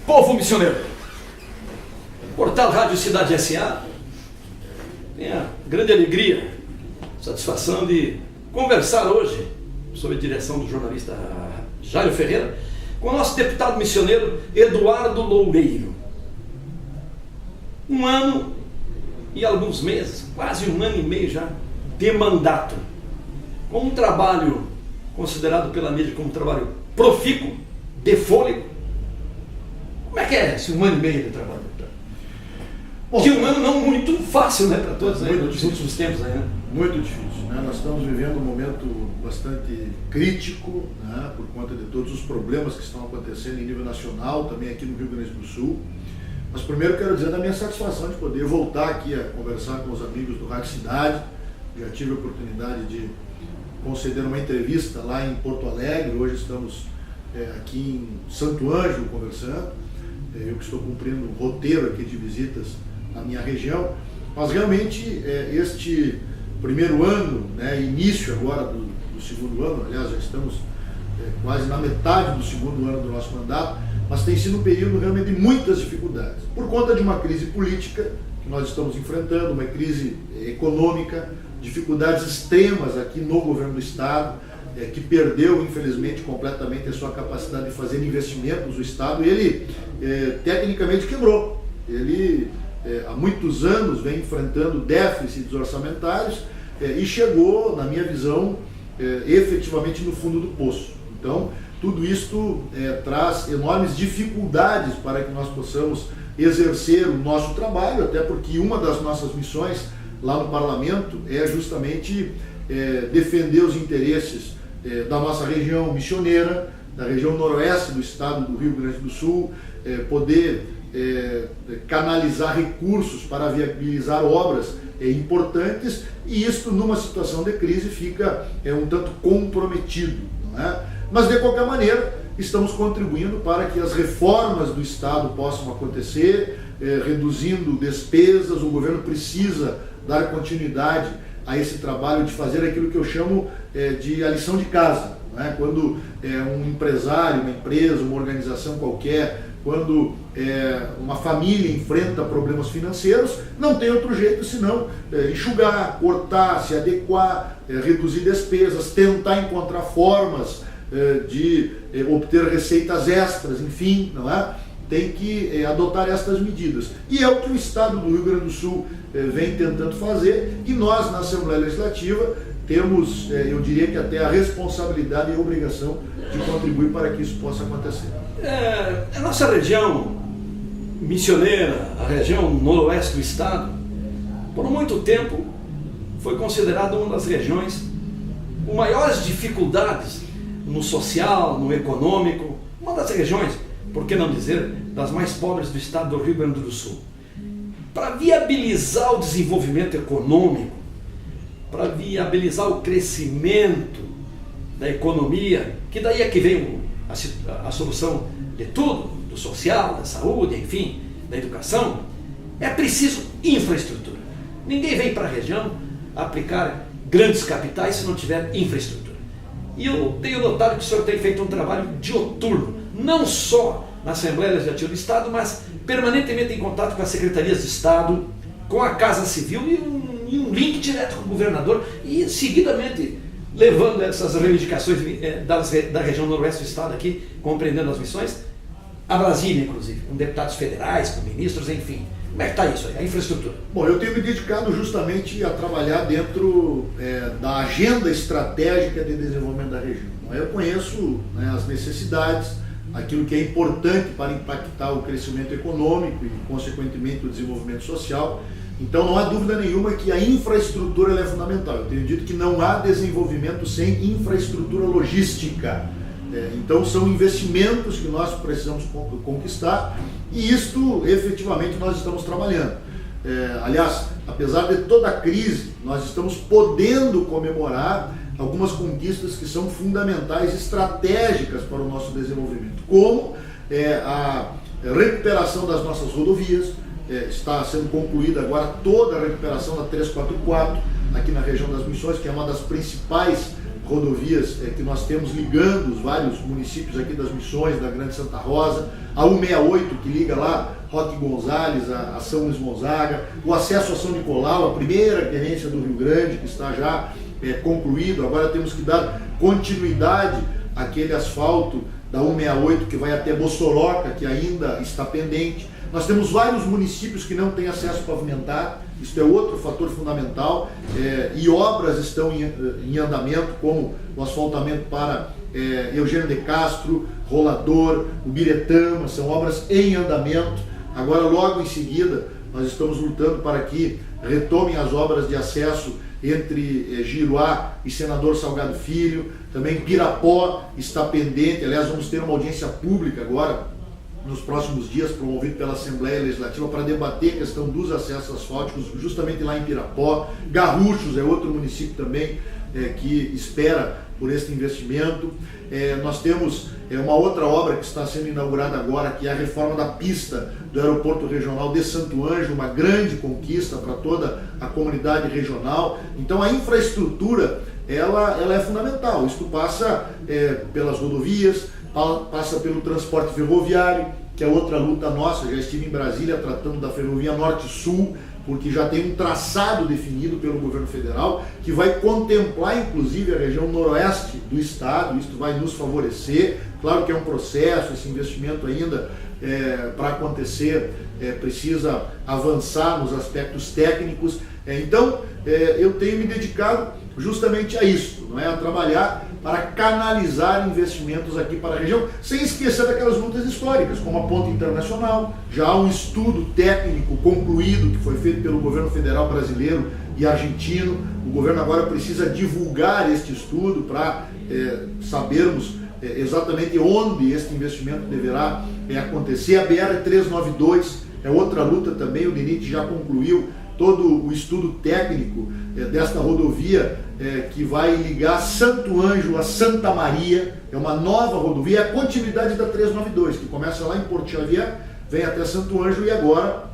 Povo missioneiro, Portal Rádio Cidade S.A. tem a grande alegria, satisfação de conversar hoje, sob a direção do jornalista Jairo Ferreira, com o nosso deputado missioneiro Eduardo Loureiro. 1 ano e alguns meses, quase 1 ano e meio já, de mandato, com um trabalho considerado pela mídia como um trabalho profícuo, de fôlego. Como é que é esse 1 ano e meio de trabalho? Bom, que 1 ano não muito fácil, né, para todos, né, nos últimos tempos, né? Muito difícil, né? Nós estamos vivendo um momento bastante crítico, né, por conta de todos os problemas que estão acontecendo em nível nacional, também aqui no Rio Grande do Sul. Mas primeiro quero dizer da minha satisfação de poder voltar aqui a conversar com os amigos do Rádio Cidade. Já tive a oportunidade de conceder uma entrevista lá em Porto Alegre, hoje estamos aqui em Santo Ângelo conversando. Eu que estou cumprindo um roteiro aqui de visitas na minha região, mas realmente este primeiro ano, né, início agora do segundo ano, aliás já estamos quase na metade do segundo ano do nosso mandato, mas tem sido um período realmente de muitas dificuldades, por conta de uma crise política que nós estamos enfrentando, uma crise econômica, dificuldades extremas aqui no governo do estado, que perdeu infelizmente completamente a sua capacidade de fazer investimentos. O estado, ele tecnicamente quebrou, ele há muitos anos vem enfrentando déficits orçamentários e chegou, na minha visão, efetivamente no fundo do poço. Então, tudo isto traz enormes dificuldades para que nós possamos exercer o nosso trabalho, até porque uma das nossas missões lá no parlamento é justamente defender os interesses da nossa região missioneira, da região noroeste do estado do Rio Grande do Sul, poder canalizar recursos para viabilizar obras importantes, e isso numa situação de crise fica um tanto comprometido, não é? Mas de qualquer maneira estamos contribuindo para que as reformas do estado possam acontecer, reduzindo despesas. O governo precisa dar continuidade a esse trabalho de fazer aquilo que eu chamo de a lição de casa, não é? Quando um empresário, uma empresa, uma organização qualquer, quando uma família enfrenta problemas financeiros, não tem outro jeito senão enxugar, cortar, se adequar, reduzir despesas, tentar encontrar formas de obter receitas extras, enfim, não é? Tem que adotar estas medidas. E é o que o estado do Rio Grande do Sul vem tentando fazer, e nós na Assembleia Legislativa temos, eu diria que até a responsabilidade e a obrigação de contribuir para que isso possa acontecer. A nossa região missioneira, a região noroeste do estado, por muito tempo foi considerada uma das regiões com maiores dificuldades no social, no econômico, uma das regiões, por que não dizer, das mais pobres do estado do Rio Grande do Sul. Para viabilizar o desenvolvimento econômico, para viabilizar o crescimento da economia, que daí é que vem a solução de tudo, do social, da saúde, enfim, da educação, é preciso infraestrutura. Ninguém vem para a região aplicar grandes capitais se não tiver infraestrutura. E eu tenho notado que o senhor tem feito um trabalho dioturno, não só na Assembleia Legislativa do Estado, mas permanentemente em contato com as secretarias de Estado, com a Casa Civil e um link direto com o governador, e seguidamente levando essas reivindicações da região noroeste do estado aqui, compreendendo as missões, a Brasília, inclusive, com deputados federais, com ministros, enfim. Como é que está isso aí, a infraestrutura? Bom, eu tenho me dedicado justamente a trabalhar dentro da agenda estratégica de desenvolvimento da região. Eu conheço, né, as necessidades, aquilo que é importante para impactar o crescimento econômico e, consequentemente, o desenvolvimento social. Então não há dúvida nenhuma que a infraestrutura ela é fundamental. Eu tenho dito que não há desenvolvimento sem infraestrutura logística. Então são investimentos que nós precisamos conquistar, e isto efetivamente nós estamos trabalhando. Aliás, apesar de toda a crise, nós estamos podendo comemorar algumas conquistas que são fundamentais, estratégicas para o nosso desenvolvimento, como a recuperação das nossas rodovias. Está sendo concluída agora toda a recuperação da 344 aqui na região das Missões, que é uma das principais rodovias que nós temos ligando os vários municípios aqui das Missões, da Grande Santa Rosa, a 168 que liga lá Roque Gonzalez a São Luís Gonzaga, o acesso a São Nicolau, a primeira querência do Rio Grande, que está já concluído. Agora temos que dar continuidade àquele asfalto da 168 que vai até Bossoroca, que ainda está pendente. Nós temos vários municípios que não têm acesso pavimentado, isso é outro fator fundamental, e obras estão em andamento, como o asfaltamento para Eugênio de Castro, Rolador, Ubiretama, são obras em andamento. Agora, logo em seguida, nós estamos lutando para que retomem as obras de acesso entre Giruá e Senador Salgado Filho. Também Pirapó está pendente. Aliás, vamos ter uma audiência pública agora, nos próximos dias, promovido pela Assembleia Legislativa, para debater a questão dos acessos asfálticos, justamente lá em Pirapó. Garruchos é outro município também que espera por este investimento. Nós temos uma outra obra que está sendo inaugurada agora, que é a reforma da pista do Aeroporto Regional de Santo Ângelo, uma grande conquista para toda a comunidade regional. Então a infraestrutura ela é fundamental. Isto passa pelas rodovias, passa pelo transporte ferroviário, que é outra luta nossa. Já estive em Brasília tratando da ferrovia Norte-Sul, porque já tem um traçado definido pelo governo federal, que vai contemplar inclusive a região noroeste do estado. Isso vai nos favorecer. Claro que é um processo, esse investimento ainda para acontecer precisa avançar nos aspectos técnicos. Então eu tenho me dedicado justamente a isso, não é? A trabalhar para canalizar investimentos aqui para a região, sem esquecer daquelas lutas históricas, como a Ponte Internacional. Já há um estudo técnico concluído que foi feito pelo governo federal brasileiro e argentino. O governo agora precisa divulgar este estudo para sabermos exatamente onde este investimento deverá acontecer. A BR-392 é outra luta também. O DENIT já concluiu todo o estudo técnico desta rodovia que vai ligar Santo Ângelo a Santa Maria. É uma nova rodovia, é a continuidade da 392, que começa lá em Porto Xavier, vem até Santo Ângelo e agora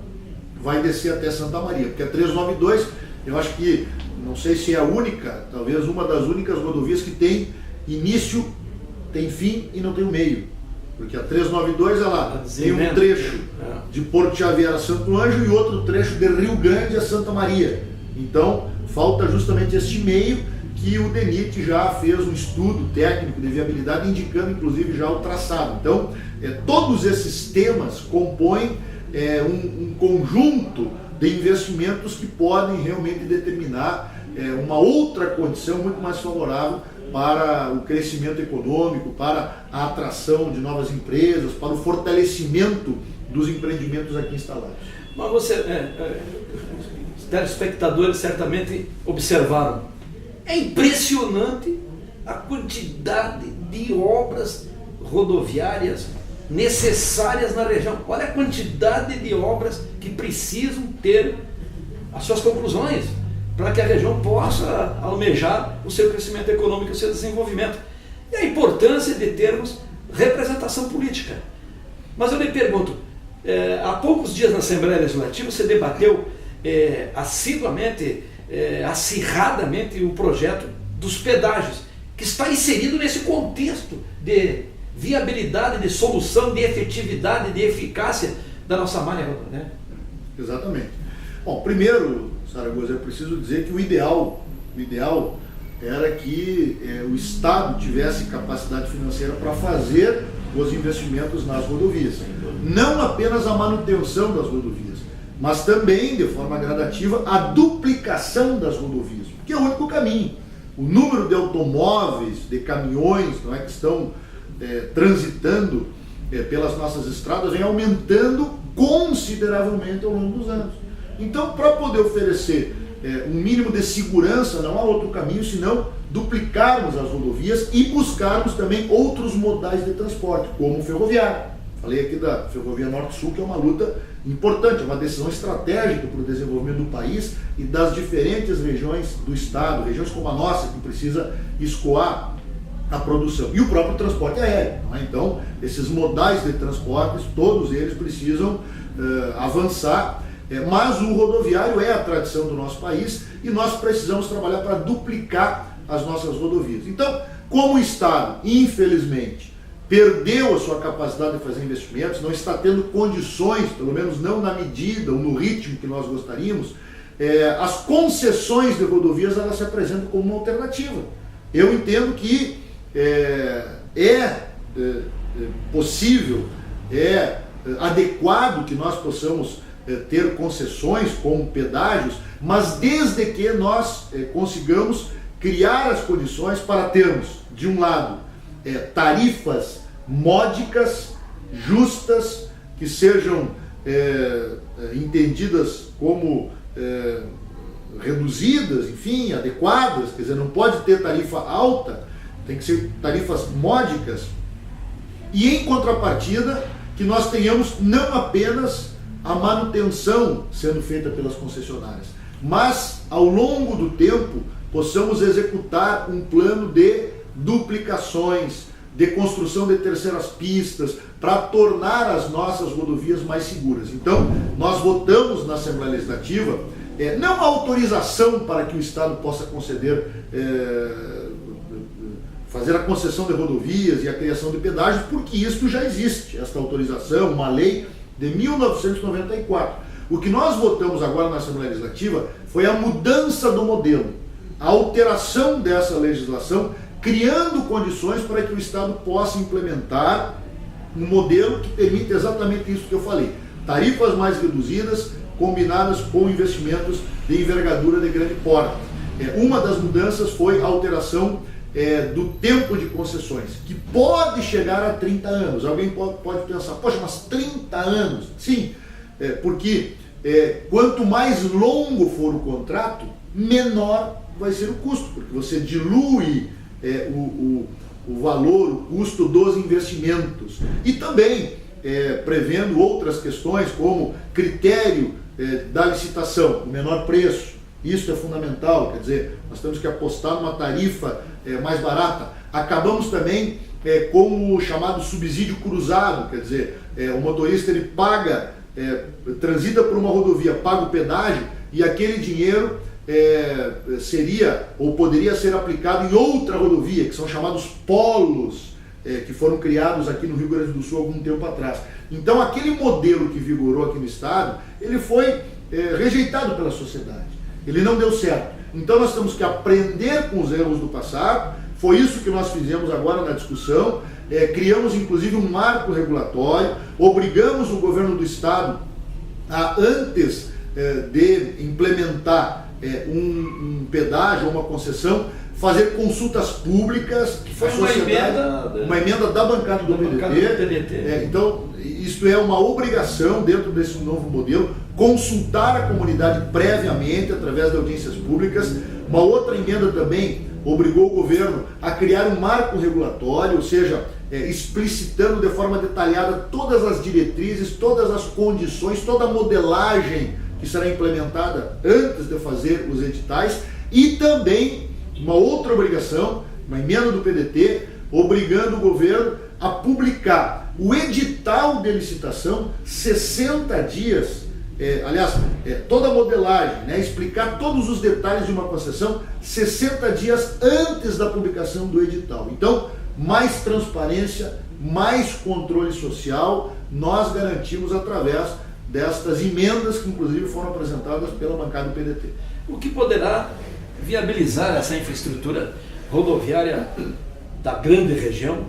vai descer até Santa Maria. Porque a 392, eu acho que, não sei se é a única, talvez uma das únicas rodovias que tem início, tem fim e não tem o meio. Porque a 392 ela tem um trecho de Porto Xavier a Santo Ângelo e outro trecho de Rio Grande a Santa Maria. Então falta justamente este meio, que o DENIT já fez um estudo técnico de viabilidade, indicando inclusive já o traçado. Então todos esses temas compõem um conjunto de investimentos que podem realmente determinar uma outra condição muito mais favorável para o crescimento econômico, para a atração de novas empresas, para o fortalecimento dos empreendimentos aqui instalados. Mas os telespectadores certamente observaram. É impressionante a quantidade de obras rodoviárias necessárias na região. Olha a quantidade de obras que precisam ter as suas conclusões para que a região possa almejar o seu crescimento econômico e o seu desenvolvimento. E a importância de termos representação política. Mas eu me pergunto, há poucos dias na Assembleia Legislativa você debateu assiduamente, acirradamente o projeto dos pedágios, que está inserido nesse contexto de viabilidade, de solução, de efetividade, de eficácia da nossa malha, né? Exatamente. Bom, primeiro, Zaragoza, eu preciso dizer que o ideal era que o Estado tivesse capacidade financeira para fazer os investimentos nas rodovias. Não apenas a manutenção das rodovias, mas também, de forma gradativa, a duplicação das rodovias, que é o único caminho. O número de automóveis, de caminhões, não é, que estão transitando pelas nossas estradas vem aumentando consideravelmente ao longo dos anos. Então, para poder oferecer um mínimo de segurança, não há outro caminho senão duplicarmos as rodovias e buscarmos também outros modais de transporte, como o ferroviário. Falei aqui da Ferrovia Norte-Sul, que é uma luta importante, é uma decisão estratégica para o desenvolvimento do país e das diferentes regiões do estado, regiões como a nossa, que precisa escoar a produção. E o próprio transporte aéreo. Não é? Então, esses modais de transportes, todos eles precisam avançar. Mas o rodoviário é a tradição do nosso país e nós precisamos trabalhar para duplicar as nossas rodovias. Então, como o Estado, infelizmente, perdeu a sua capacidade de fazer investimentos, não está tendo condições, pelo menos não na medida ou no ritmo que nós gostaríamos, as concessões de rodovias elas se apresentam como uma alternativa. Eu entendo que possível, adequado que nós possamos ter concessões como pedágios, mas desde que nós consigamos criar as condições para termos, de um lado, tarifas módicas, justas, que sejam entendidas como reduzidas, enfim, adequadas, quer dizer, não pode ter tarifa alta, tem que ser tarifas módicas, e em contrapartida que nós tenhamos não apenas a manutenção sendo feita pelas concessionárias, mas ao longo do tempo possamos executar um plano de duplicações, de construção de terceiras pistas, para tornar as nossas rodovias mais seguras. Então, nós votamos na Assembleia Legislativa, não a autorização para que o Estado possa conceder, fazer a concessão de rodovias e a criação de pedágios, porque isso já existe, esta autorização, uma lei de 1994. O que nós votamos agora na Assembleia Legislativa foi a mudança do modelo, a alteração dessa legislação, criando condições para que o Estado possa implementar um modelo que permite exatamente isso que eu falei. Tarifas mais reduzidas, combinadas com investimentos de envergadura de grande porte. Uma das mudanças foi a alteração do tempo de concessões, que pode chegar a 30 anos. Alguém pode pensar, poxa, mas 30 anos? Sim, porque quanto mais longo for o contrato, menor vai ser o custo, porque você dilui o valor, o custo dos investimentos. E também prevendo outras questões, como critério da licitação, o menor preço. Isso é fundamental, quer dizer, nós temos que apostar numa tarifa mais barata. Acabamos também com o chamado subsídio cruzado, quer dizer, o motorista ele paga, transita por uma rodovia, paga o pedágio, e aquele dinheiro seria ou poderia ser aplicado em outra rodovia, que são chamados polos, que foram criados aqui no Rio Grande do Sul algum tempo atrás. Então aquele modelo que vigorou aqui no Estado, ele foi rejeitado pela sociedade, ele não deu certo. Então nós temos que aprender com os erros do passado. Foi isso que nós fizemos agora na discussão, criamos inclusive um marco regulatório, obrigamos o governo do Estado a, antes de implementar um pedágio ou uma concessão, fazer consultas públicas, que foi uma emenda da bancada do PDT. Então, isto é uma obrigação dentro desse novo modelo, consultar a comunidade previamente, através de audiências públicas. Uma outra emenda também obrigou o governo a criar um marco regulatório, ou seja, explicitando de forma detalhada todas as diretrizes, todas as condições, toda a modelagem que será implementada antes de fazer os editais. E também uma outra obrigação, uma emenda do PDT, obrigando o governo a publicar o edital de licitação 60 dias, toda a modelagem, explicar todos os detalhes de uma concessão 60 dias antes da publicação do edital. Então, mais transparência, mais controle social, nós garantimos através destas emendas que inclusive foram apresentadas pela bancada do PDT. O que poderá viabilizar essa infraestrutura rodoviária da grande região,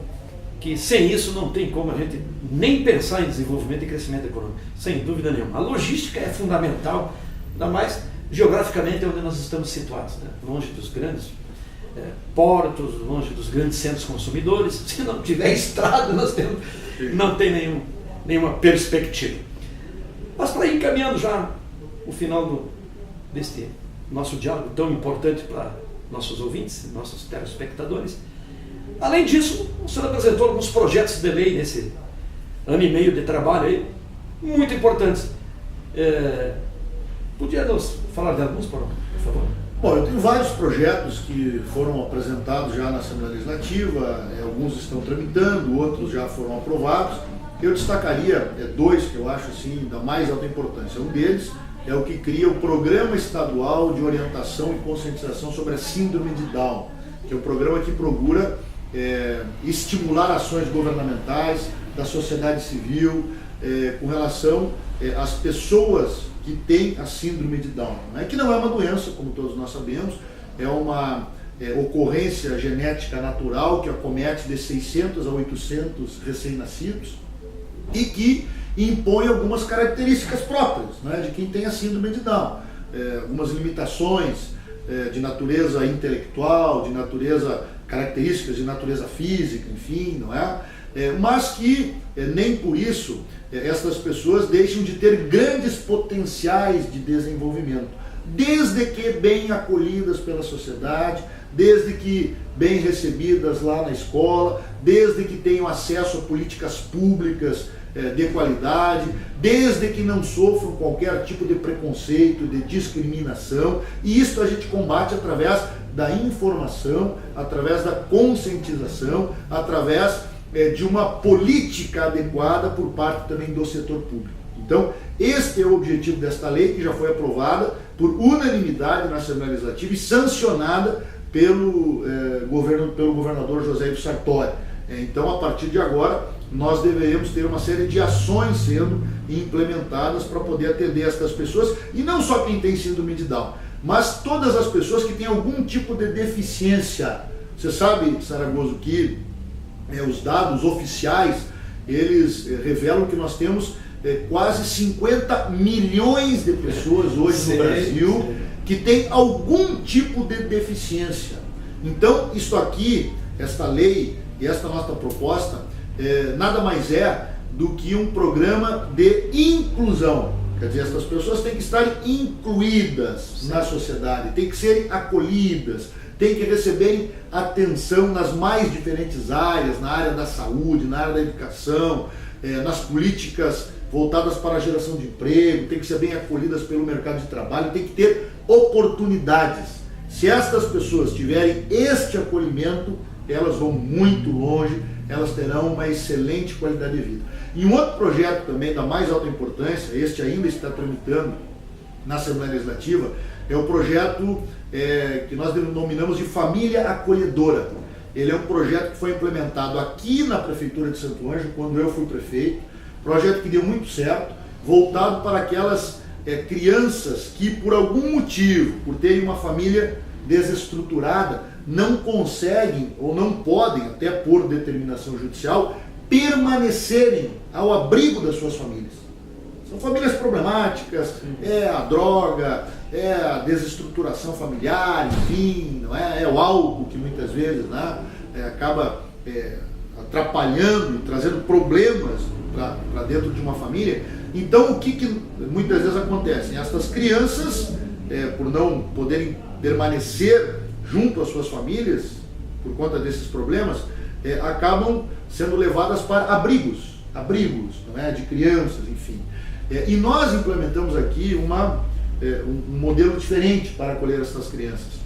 que sem isso não tem como a gente nem pensar em desenvolvimento e crescimento econômico, sem dúvida nenhuma. A logística é fundamental, ainda mais geograficamente onde nós estamos situados, né? Longe dos grandes portos, longe dos grandes centros consumidores. Se não tiver estrada, não tem nenhuma perspectiva. Mas para ir encaminhando já o final deste nosso diálogo tão importante para nossos ouvintes, nossos telespectadores, além disso, o senhor apresentou alguns projetos de lei nesse ano e meio de trabalho aí, muito importantes. Podia nos falar de alguns, por favor? Bom, eu tenho vários projetos que foram apresentados já na Assembleia Legislativa, alguns estão tramitando, outros já foram aprovados. Eu destacaria dois que eu acho assim, da mais alta importância. Um deles é o que cria o Programa Estadual de Orientação e Conscientização sobre a Síndrome de Down. que é um programa que procura estimular ações governamentais, da sociedade civil, com relação às pessoas que têm a síndrome de Down, né? Que não é uma doença, como todos nós sabemos, é uma ocorrência genética natural que acomete de 600 a 800 recém-nascidos e que impõe algumas características próprias, né, de quem tem a síndrome de Down. Algumas limitações de natureza intelectual, de natureza, características de natureza física, enfim, não é? Mas que nem por isso essas pessoas deixam de ter grandes potenciais de desenvolvimento, desde que bem acolhidas pela sociedade, desde que bem recebidas lá na escola, desde que tenham acesso a políticas públicas de qualidade, desde que não sofram qualquer tipo de preconceito, de discriminação, e isso a gente combate através da informação, através da conscientização, através de uma política adequada por parte também do setor público. Então, este é o objetivo desta lei, que já foi aprovada por unanimidade na Assembleia Legislativa e sancionada pelo governador José Ivo Sartori. Então, a partir de agora, nós deveremos ter uma série de ações sendo implementadas para poder atender estas pessoas, e não só quem tem síndrome de Down, mas todas as pessoas que têm algum tipo de deficiência. Você sabe, Saragoso, que os dados oficiais, eles revelam que nós temos quase 50 milhões de pessoas hoje no Brasil que têm algum tipo de deficiência. Então, isso aqui, esta lei e esta nossa proposta, nada mais é do que um programa de inclusão. Quer dizer, essas pessoas têm que estar incluídas na sociedade, têm que serem acolhidas, têm que receberem atenção nas mais diferentes áreas, na área da saúde, na área da educação, nas políticas voltadas para a geração de emprego, têm que ser bem acolhidas pelo mercado de trabalho, têm que ter oportunidades. Se estas pessoas tiverem este acolhimento, elas vão muito longe, elas terão uma excelente qualidade de vida. E um outro projeto também da mais alta importância, este ainda está tramitando na Assembleia Legislativa, é o projeto que nós denominamos de Família Acolhedora. Ele é um projeto que foi implementado aqui na Prefeitura de Santo Ângelo, quando eu fui prefeito, projeto que deu muito certo, voltado para aquelas crianças que por algum motivo, por terem uma família desestruturada, não conseguem ou não podem, até por determinação judicial, permanecerem ao abrigo das suas famílias. São famílias problemáticas, a droga, a desestruturação familiar, enfim, não é o álcool que muitas vezes acaba atrapalhando e trazendo problemas para dentro de uma família. Então, o que muitas vezes acontece? Estas crianças, por não poderem permanecer junto às suas famílias, por conta desses problemas, acabam sendo levadas para abrigos, não é? De crianças, enfim. E nós implementamos aqui um modelo diferente para acolher essas crianças.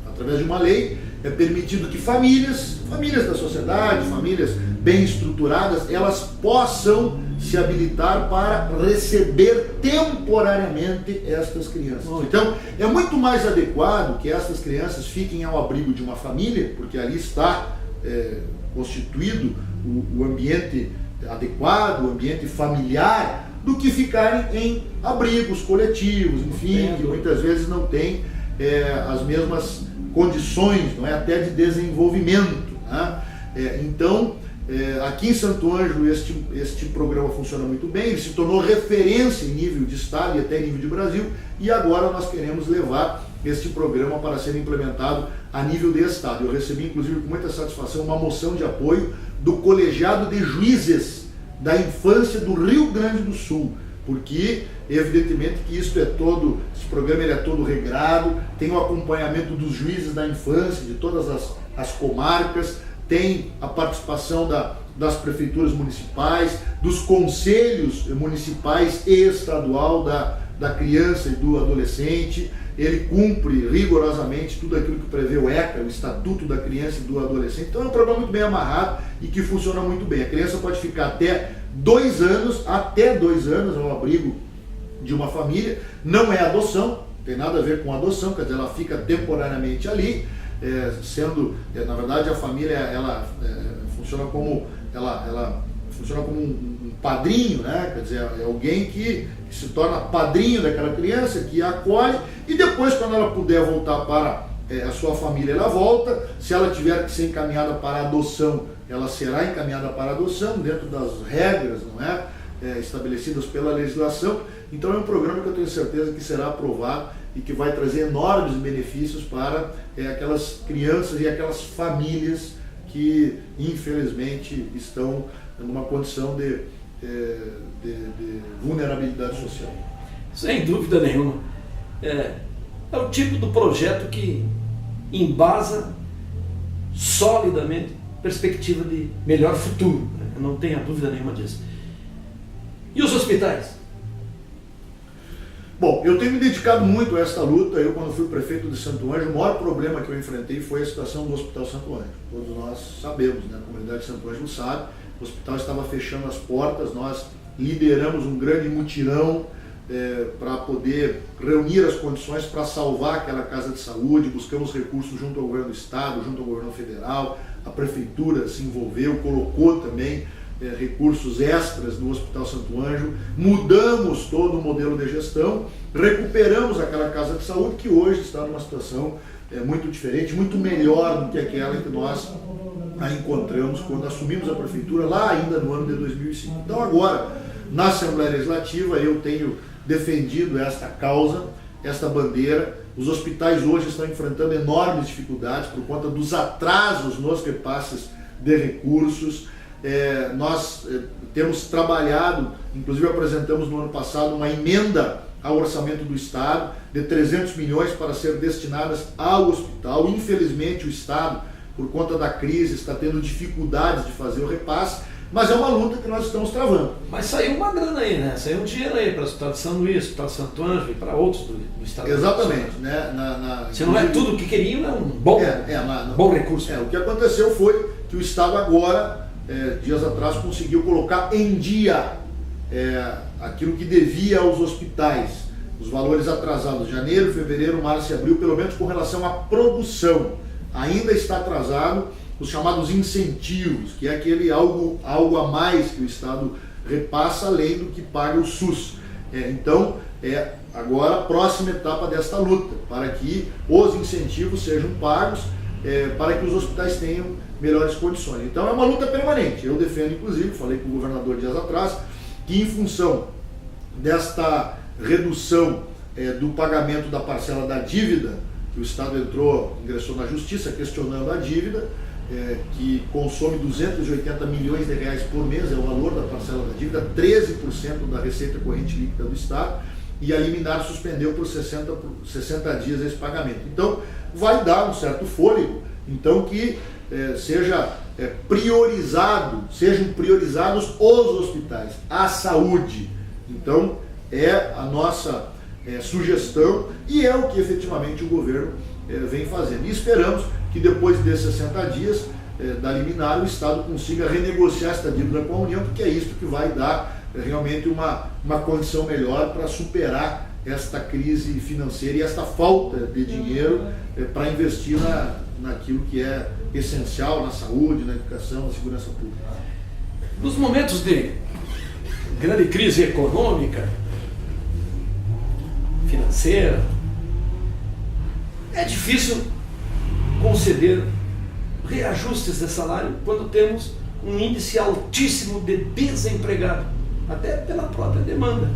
Através de uma lei, é permitido que famílias da sociedade, famílias bem estruturadas, elas possam se habilitar para receber temporariamente estas crianças. Então, é muito mais adequado que essas crianças fiquem ao abrigo de uma família, porque ali está constituído o ambiente adequado, o ambiente familiar, do que ficarem em abrigos coletivos, enfim, que muitas vezes não têm as mesmas condições, não é, até de desenvolvimento, né? Então, aqui em Santo Ângelo este programa funciona muito bem, ele se tornou referência em nível de estado e até em nível de Brasil, e agora nós queremos levar este programa para ser implementado a nível de estado. Eu recebi, inclusive, com muita satisfação, uma moção de apoio do Colegiado de Juízes da Infância do Rio Grande do Sul, porque evidentemente que esse programa ele é todo regrado, tem o acompanhamento dos juízes da infância, de todas as comarcas, tem a participação das prefeituras municipais, dos conselhos municipais e estadual da criança e do adolescente. Ele cumpre rigorosamente tudo aquilo que prevê o ECA, o Estatuto da Criança e do Adolescente. Então é um programa muito bem amarrado e que funciona muito bem. A criança pode ficar até 2 anos ao abrigo de uma família. Não é adoção, tem nada a ver com adoção, quer dizer, ela fica temporariamente ali. na verdade a família ela funciona como um padrinho, né? Quer dizer, é alguém que se torna padrinho daquela criança, que a acolhe, e depois, quando ela puder voltar para a sua família, ela volta. Se ela tiver que ser encaminhada para a adoção, ela será encaminhada para a adoção, dentro das regras, não é? Estabelecidas pela legislação. Então é um programa que eu tenho certeza que será aprovado e que vai trazer enormes benefícios para aquelas crianças e aquelas famílias que infelizmente estão numa condição de vulnerabilidade social. Sem dúvida nenhuma. É o tipo do projeto que embasa solidamente perspectiva de melhor futuro, né? Não tenha dúvida nenhuma disso. E os hospitais? Bom, eu tenho me dedicado muito a esta luta. Eu, quando fui prefeito de Santo Ângelo, o maior problema que eu enfrentei foi a situação do Hospital Santo Ângelo. Todos nós sabemos, né? A comunidade de Santo Ângelo sabe, o hospital estava fechando as portas. Nós lideramos um grande mutirão para poder reunir as condições para salvar aquela casa de saúde. Buscamos recursos junto ao governo do estado, junto ao governo federal. A prefeitura se envolveu, colocou também recursos extras no Hospital Santo Ângelo. Mudamos todo o modelo de gestão, recuperamos aquela casa de saúde que hoje está numa situação muito diferente, muito melhor do que aquela que nós a encontramos quando assumimos a prefeitura lá ainda no ano de 2005. Então agora, na Assembleia Legislativa, eu tenho defendido esta causa, esta bandeira. Os hospitais hoje estão enfrentando enormes dificuldades por conta dos atrasos nos repasses de recursos. Nós temos trabalhado, inclusive apresentamos no ano passado uma emenda ao orçamento do Estado de 300 milhões para ser destinadas ao hospital. Infelizmente o Estado, por conta da crise, está tendo dificuldades de fazer o repasse, mas é uma luta que nós estamos travando. Mas saiu uma grana aí, né? Saiu um dinheiro aí para o Hospital de São Luís, Hospital de Santo Ângelo e para outros do Estado. Exatamente. Né? Se não é tudo o que queriam, é um bom, bom recurso. O que aconteceu foi que o Estado agora, dias atrás, conseguiu colocar em dia aquilo que devia aos hospitais, os valores atrasados, janeiro, fevereiro, março e abril, pelo menos com relação à produção. Ainda está atrasado os chamados incentivos, que é aquele algo a mais que o Estado repassa além do que paga o SUS. Então, agora a próxima etapa desta luta, para que os incentivos sejam pagos, para que os hospitais tenham melhores condições. Então é uma luta permanente. Eu defendo, inclusive, falei com o governador dias atrás, que em função desta redução do pagamento da parcela da dívida, que o Estado ingressou na Justiça questionando a dívida, que consome 280 milhões de reais por mês, é o valor da parcela da dívida, 13% da receita corrente líquida do Estado, e a liminar suspendeu por 60 dias esse pagamento. Então, vai dar um certo fôlego, então que sejam priorizados os hospitais, a saúde. Então, é a nossa sugestão e é o que efetivamente o governo vem fazendo. E esperamos que depois desses 60 dias da liminar, o Estado consiga renegociar esta dívida com a União, porque é isso que vai dar realmente uma condição melhor para superar esta crise financeira e esta falta de dinheiro para investir naquilo que é essencial, na saúde, na educação, na segurança pública. Nos momentos de grande crise econômica, financeira, é difícil conceder reajustes de salário quando temos um índice altíssimo de desempregado, até pela própria demanda.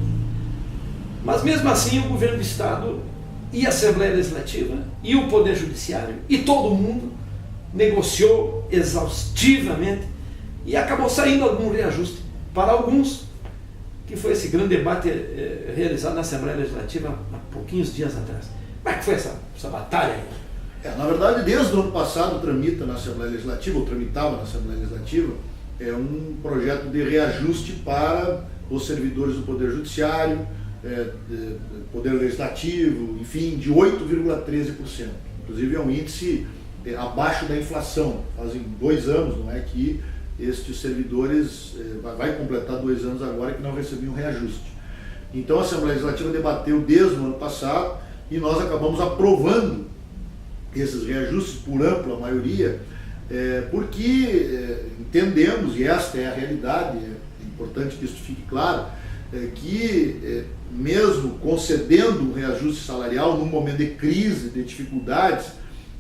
Mas mesmo assim o governo do Estado e a Assembleia Legislativa e o Poder Judiciário e todo mundo negociou exaustivamente e acabou saindo algum reajuste para alguns, que foi esse grande debate realizado na Assembleia Legislativa há pouquinhos dias atrás. Como é que foi essa batalha aí? Na verdade, desde o ano passado tramita na Assembleia Legislativa, ou tramitava na Assembleia Legislativa, um projeto de reajuste para os servidores do Poder Judiciário, Poder Legislativo, enfim, de 8,13%. Inclusive é um índice abaixo da inflação. Fazem 2 anos, não é, que estes servidores, vai completar 2 anos agora, que não recebiam reajuste. Então a Assembleia Legislativa debateu desde o ano passado e nós acabamos aprovando esses reajustes por ampla maioria, porque entendemos, e esta é a realidade, é importante que isso fique claro, que mesmo concedendo um reajuste salarial num momento de crise, de dificuldades,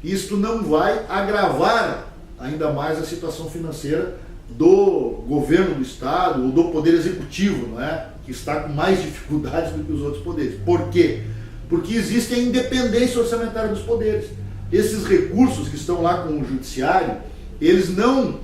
isto não vai agravar ainda mais a situação financeira do governo do Estado ou do Poder Executivo, não é? Que está com mais dificuldades do que os outros poderes. Por quê? Porque existe a independência orçamentária dos poderes. Esses recursos que estão lá com o Judiciário, eles não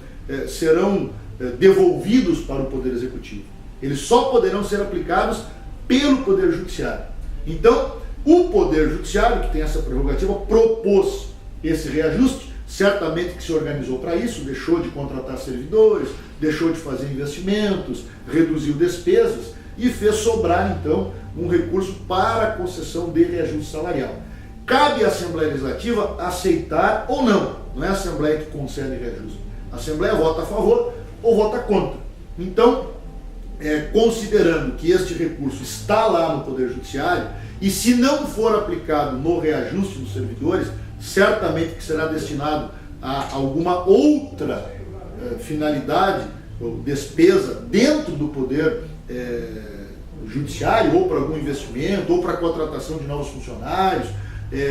serão devolvidos para o Poder Executivo. Eles só poderão ser aplicados pelo Poder Judiciário. Então, o Poder Judiciário, que tem essa prerrogativa, propôs esse reajuste, certamente que se organizou para isso, deixou de contratar servidores, deixou de fazer investimentos, reduziu despesas e fez sobrar, então, um recurso para a concessão de reajuste salarial. Cabe à Assembleia Legislativa aceitar ou não. Não é a Assembleia que concede reajuste. A Assembleia vota a favor ou vota contra. Então, considerando que este recurso está lá no Poder Judiciário, e se não for aplicado no reajuste dos servidores, certamente que será destinado a alguma outra finalidade ou despesa dentro do Poder Judiciário, ou para algum investimento, ou para a contratação de novos funcionários,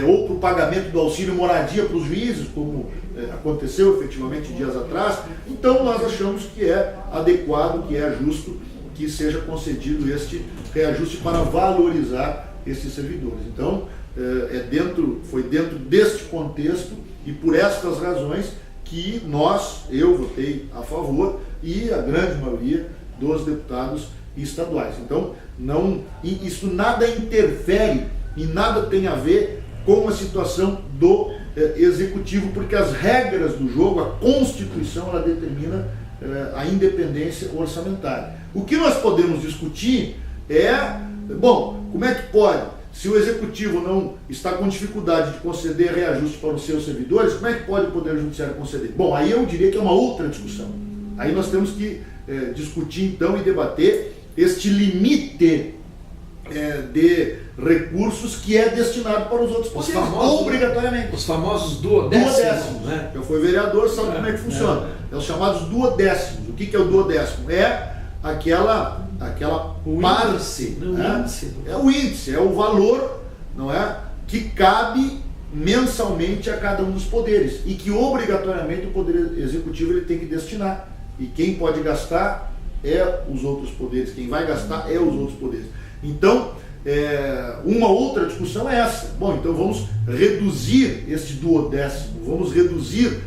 ou para o pagamento do auxílio moradia para os juízes, como aconteceu efetivamente dias atrás. Então nós achamos que é adequado, que é justo que seja concedido este reajuste para valorizar esses servidores. Então foi dentro deste contexto e por estas razões que eu votei a favor e a grande maioria dos deputados estaduais. Então isso nada interfere e nada tem a ver com a situação do Executivo, porque as regras do jogo, a Constituição, ela determina a independência orçamentária. O que nós podemos discutir como é que pode, se o Executivo não está com dificuldade de conceder reajuste para os seus servidores, como é que pode o Poder Judiciário conceder? Bom, aí eu diria que é uma outra discussão. Aí nós temos que discutir então e debater este limite de recursos que é destinado para os outros poderes, obrigatoriamente. Os famosos duodécimos, né? Eu fui vereador, sabe como é que funciona. É os chamados duodécimos. O que é o duodécimo? É aquela parte, é o índice, é o valor, não é, que cabe mensalmente a cada um dos poderes e que obrigatoriamente o Poder Executivo ele tem que destinar. E quem pode gastar é os outros poderes, quem vai gastar é os outros poderes. Então, uma outra discussão é essa. Bom, então vamos reduzir este duodécimo, vamos reduzir